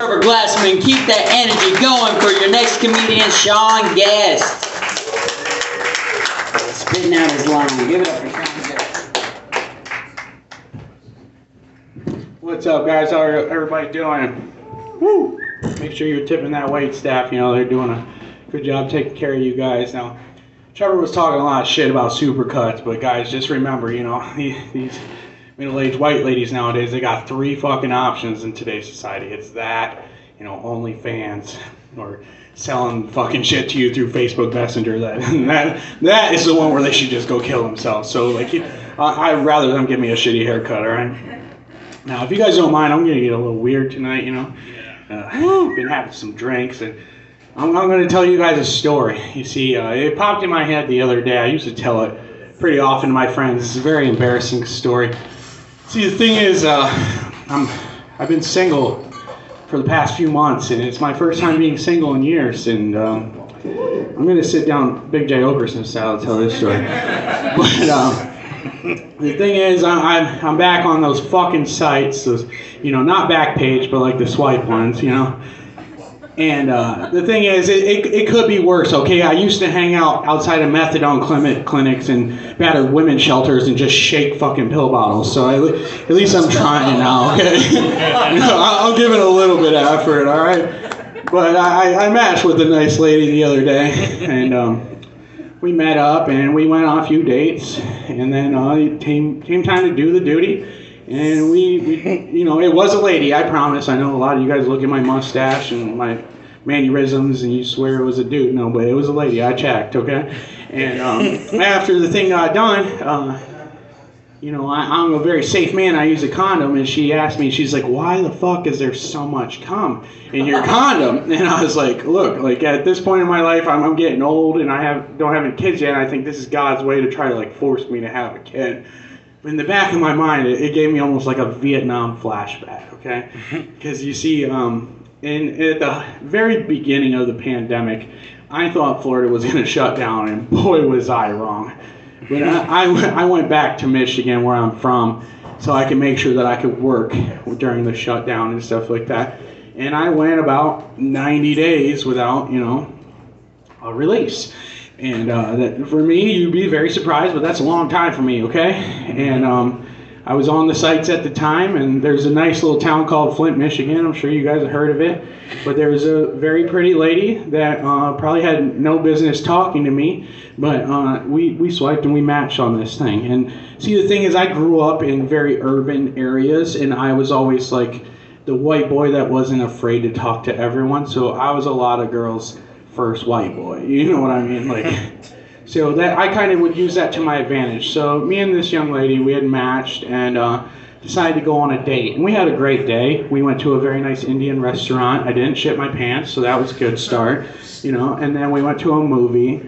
Herbert Glassman, keep that energy going for your next comedian, Sean Guest. Spitting out his line. Give it up for Sean Guest. What's up, guys? How are everybody doing? Woo! Make sure you're tipping that wait staff. You know, they're doing a good job taking care of you guys. Now, Trevor was talking a lot of shit about supercuts, but guys, just remember, you know, these middle-aged white ladies nowadays, they got 3 fucking options in today's society. It's that, you know, OnlyFans, or selling fucking shit to you through Facebook Messenger. That is the one where they should just go kill themselves. So, like, I'd rather them give me a shitty haircut, all right? Now, if you guys don't mind, I'm gonna get a little weird tonight, you know. Been having some drinks, and I'm going to tell you guys a story. You see, it popped in my head the other day. I used to tell it pretty often to my friends. It's a very embarrassing story. See, the thing is, I've been single for the past few months, and it's my first time being single in years. And I'm going to sit down Big J. Okerson style to tell this story. But the thing is, I'm back on those fucking sites, those, you know, not Backpage, but like the swipe ones, you know. And the thing is, it could be worse, okay? I used to hang out outside of methadone clinics and battered women's shelters and just shake fucking pill bottles. So at least I'm trying now, okay? You know, I'll give it a little bit of effort, all right? But I matched with a nice lady the other day, and we met up and we went on a few dates, and then it came time to do the duty. And we, you know, it was a lady, I promise. I know a lot of you guys look at my mustache and my mannerisms and you swear it was a dude. No, but it was a lady. I checked, okay? And after the thing got done, you know, I'm a very safe man. I use a condom, and she asked me, she's like, why the fuck is there so much cum in your condom? And I was like, look, like at this point in my life, I'm getting old and I don't have any kids yet. And I think this is God's way to try to like force me to have a kid. In the back of my mind, it gave me almost like a Vietnam flashback, okay? Because you see, at the very beginning of the pandemic, I thought Florida was going to shut down, and boy was I wrong. But I went back to Michigan, where I'm from, so I could make sure that I could work during the shutdown and stuff like that. And I went about 90 days without, you know, a release. And that, for me, you'd be very surprised, but that's a long time for me, okay? And I was on the sites at the time, and there's a nice little town called Flint, Michigan. I'm sure you guys have heard of it. But there was a very pretty lady that probably had no business talking to me, but we swiped and we matched on this thing. And see, the thing is, I grew up in very urban areas, and I was always like the white boy that wasn't afraid to talk to everyone. So I was a lot of girls' first white boy, you know what I mean? Like, so that I kind of would use that to my advantage. So me and this young lady, we had matched and decided to go on a date, and we had a great day. We went to a very nice Indian restaurant. I didn't shit my pants, so that was a good start, you know. And then we went to a movie,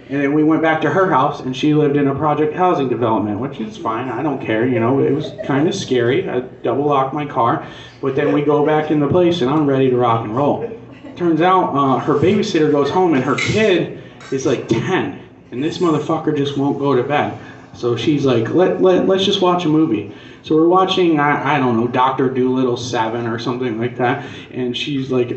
and then we went back to her house, and she lived in a project housing development, which is fine. I don't care, you know. It was kind of scary. I double locked my car, but then we go back in the place, and I'm ready to rock and roll. Turns out her babysitter goes home, and her kid is like 10, and this motherfucker just won't go to bed. So she's like, let's just watch a movie. So we're watching, I don't know, Dr. Dolittle 7 or something like that, and she's like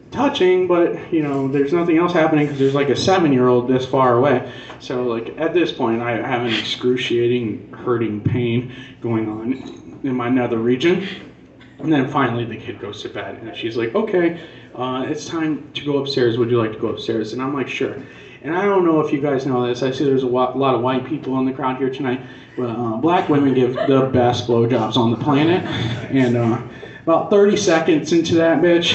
touching, but you know, there's nothing else happening because there's like a 7-year-old this far away. So like at this point, I have an excruciating, hurting pain going on in my nether region. And then finally the kid goes to bed, and she's like, okay, it's time to go upstairs. Would you like to go upstairs? And I'm like, sure. And I don't know if you guys know this. I see there's a lot of white people in the crowd here tonight. But black women give the best blowjobs on the planet. And about 30 seconds into that bitch,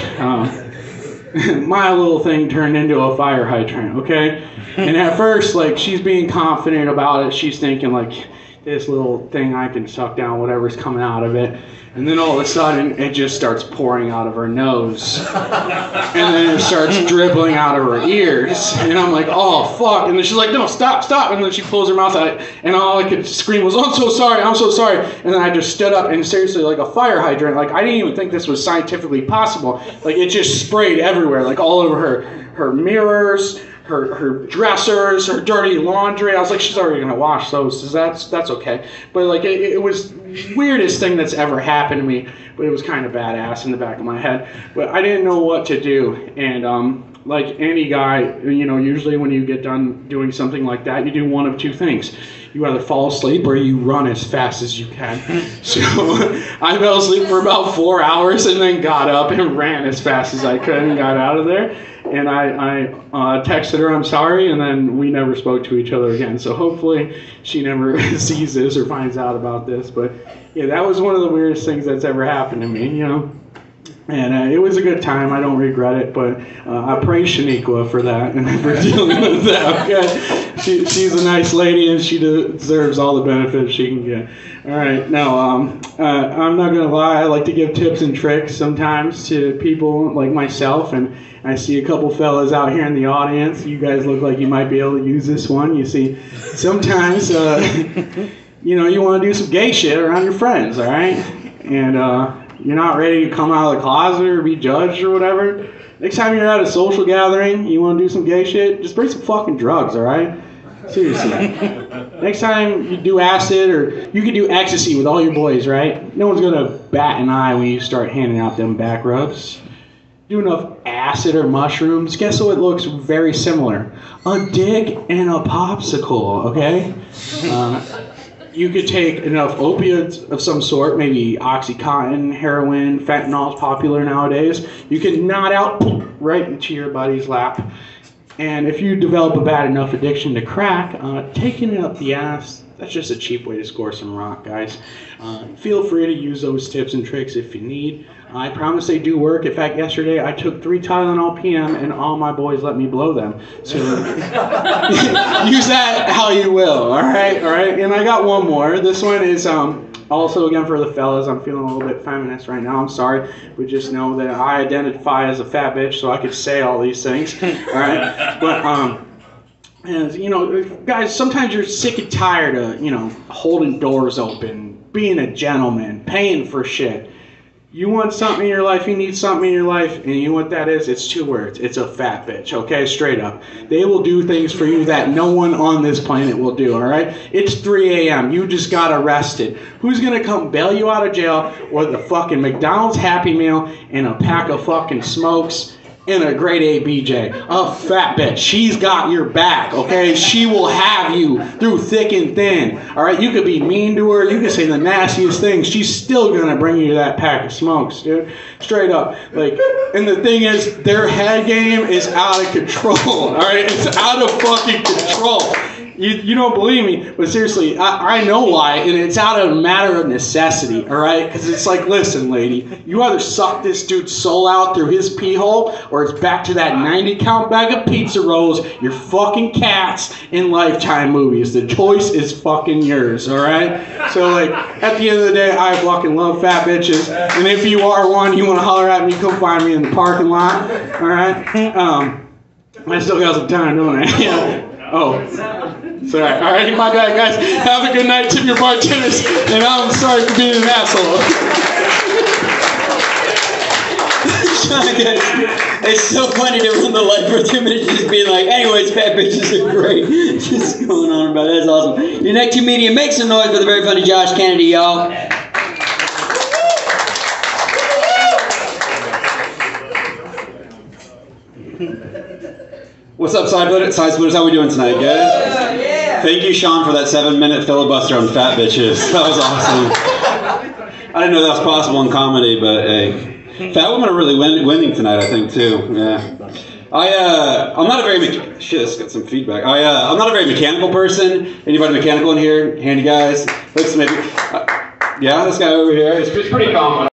my little thing turned into a fire hydrant, okay? And at first, like, she's being confident about it. She's thinking, like, this little thing I can suck down whatever's coming out of it. And then all of a sudden, it just starts pouring out of her nose. And then it starts dribbling out of her ears. And I'm like, oh, fuck. And then she's like, no, stop. And then she pulls her mouth out. And all I could scream was, I'm so sorry. And then I just stood up, and seriously, like a fire hydrant. Like, I didn't even think this was scientifically possible. Like, it just sprayed everywhere, like all over her mirrors, her dressers, her dirty laundry. I was like, she's already gonna wash those, so that's okay. But like it was weirdest thing that's ever happened to me, but it was kind of badass in the back of my head. But I didn't know what to do, and like any guy, you know, usually when you get done doing something like that, you do one of two things. You either fall asleep or you run as fast as you can. So I fell asleep for about 4 hours and then got up and ran as fast as I could and got out of there. And I texted her, I'm sorry, and then we never spoke to each other again. So hopefully she never sees this or finds out about this. But yeah, that was one of the weirdest things that's ever happened to me, you know. And it was a good time. I don't regret it, but I praise Shaniqua for that and for dealing with that. Okay? She's a nice lady, and she deserves all the benefits she can get. All right, now I'm not gonna lie. I like to give tips and tricks sometimes to people like myself, and I see a couple fellas out here in the audience. You guys look like you might be able to use this one. You see, sometimes you know, you want to do some gay shit around your friends, all right, and you're not ready to come out of the closet or be judged or whatever. Next time you're at a social gathering, you want to do some gay shit, just bring some fucking drugs, all right? Seriously. Next time you do acid, or you can do ecstasy with all your boys, right? No one's going to bat an eye when you start handing out them back rubs. Do enough acid or mushrooms, guess what looks very similar? A dick and a popsicle, okay? You could take enough opiates of some sort, maybe Oxycontin, heroin, fentanyl's popular nowadays. You can nod out right into your buddy's lap. And if you develop a bad enough addiction to crack, taking it up the ass, that's just a cheap way to score some rock, guys. Feel free to use those tips and tricks if you need. I promise they do work. In fact, yesterday I took 3 Tylenol PM and all my boys let me blow them. So use that how you will, all right? And I got one more. This one is also, again, for the fellas. I'm feeling a little bit feminist right now. I'm sorry. But just know that I identify as a fat bitch, so I could say all these things, all right? But, and, you know, guys, sometimes you're sick and tired of, you know, holding doors open, being a gentleman, paying for shit. You want something in your life, you need something in your life, and you know what that is? It's 2 words. It's a fat bitch, okay? Straight up. They will do things for you that no one on this planet will do, all right? It's 3 a.m. You just got arrested. Who's going to come bail you out of jail with a fucking McDonald's Happy Meal and a pack of fucking smokes and a grade A BJ? A fat bitch. She's got your back, okay? She will have you through thick and thin, all right? You could be mean to her. You could say the nastiest things. She's still going to bring you that pack of smokes, dude. Straight up. Like, and the thing is, their head game is out of control, all right? It's out of fucking control. You don't believe me, but seriously, I know why, and it's out of a matter of necessity, all right? Because it's like, listen, lady, you either suck this dude's soul out through his pee hole, or it's back to that 90-count bag of pizza rolls, your fucking cats, in Lifetime movies. The choice is fucking yours, all right? So, like, at the end of the day, I fucking love fat bitches, and if you are one, you want to holler at me, come find me in the parking lot, all right? I still got some time, don't I? Yeah. Oh. Sorry. All right, my bad, guys. Have a good night. Tip your bartenders. And I'm sorry for being an asshole. It's so funny to run the light for 2 minutes just being like, anyways, fat bitches are great. Just going on about it. That's awesome. Your next comedian, make some noise for the very funny Josh Kennedy, y'all. What's up, Side Splitters? How we doing tonight, guys? Yeah. Thank you, Sean, for that 7-minute filibuster on fat bitches. That was awesome. I didn't know that was possible in comedy, but hey, fat women are really winning tonight, I think, too. Yeah. I'm not a very shit. This got some feedback. I'm not a very mechanical person. Anybody mechanical in here? Handy guys? Looks maybe. Yeah, this guy over here. It's pretty confident.